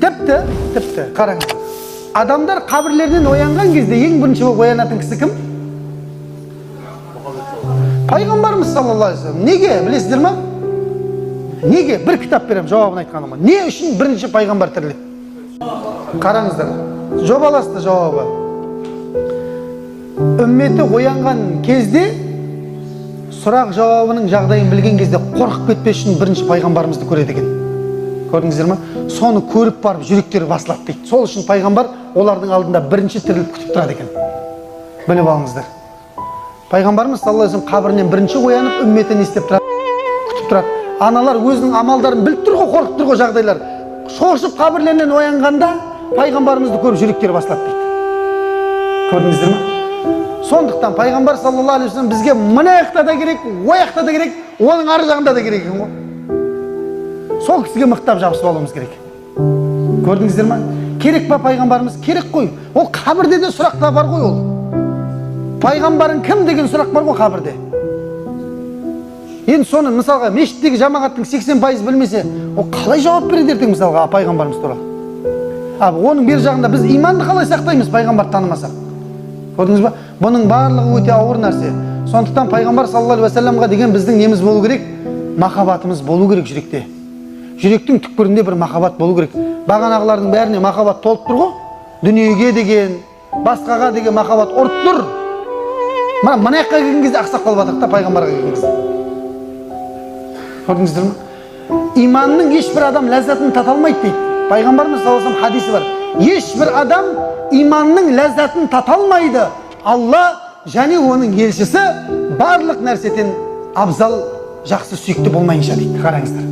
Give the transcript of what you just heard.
Тіпті, қараңыз. Адамдар қабірлерінен оянған кезде ең бірінші болып оянатын кісі кім? Пайғамбарымыз саллаллаху алейхи вассалам. Неге, білесіздер ма? Неге? Bir кітап берем, жауабын айтқаныма. Не үшін бірінші пайғамбар тіріледі? Қараңыздар, жобаласты жауабы. Үмметі оянған кезде, сұрақ жауабының жағдайын білген кезде қорқып кетпес үшін бірінші пайғамбарымызды көреді екен. Көрдіңіздер ма? Соны көріп барып жүректері басылады дейді. Сол үшін пайғамбар олардың алдында бірінші тіріліп күтіп тұрады екен. Біліп алыңыздар. Пайғамбарымыз саллаллаху алейхи вассалам қабірінен бірінші оянып, үмметі не істеп тұрады? Күтіп тұрады. Аналар өзінің амалдарын біліп тұр ғой, қорқып тұр ғой жағдайлар. Шошып қабірлерінен оянғанда пайғамбарымызды көріп жүректері басылады дейді. Көрдіңіздер ма? Сондықтан пайғамбар саллаллаху алейхи вассалам бізге мына жақта да керек, о жақта да керек, оның ар жағында да керек екен ғой. Сол кісіге мықтап жабысып алуымыз керек. Көрдіңіздер ма? Керек па пайғамбарымыз? Керек қой. Ол қабірде де сұрақта бар ғой ол. Пайғамбарың кім деген сұрақ бар ғой қабірде. Енді соны мысалға мешіттегі жамағаттың 80% білмесе, ол қалай жауап береді ертең мысалға пайғамбарымыз туралы? Оның бер жағында біз иманды қалай сақтаймыз пайғамбарды танымасақ? Көрдіңіз ба? Бұның барлығы өте ауыр нәрсе. Сондықтан пайғамбар саллаллаху алейхи вассаламға деген біздің неміз болу керек? Махаббатымыз болу керек жүректе. Жүректің түкпірінде бір махаббат болу керек. Бағанағылардың бәріне махаббат толып тұр ғой. Дүниеге деген, басқаға деген махаббат ұрып тұр. Мына жаққа келген кезде ақсап қалып жатыр да пайғамбарға келген кезде. Көрдіңіздер ме? Иманның ешбір адам ләззатын тата алмайды дейді. Пайғамбарымыз саллаллаху алейхи вассалам хадисі бар. Ешбір адам иманның ләззатын тата алмайды. Алла және оның елшісі барлық нәрседен абзал, жақсы, сүйікті болмайынша дейді. Қараңыздар.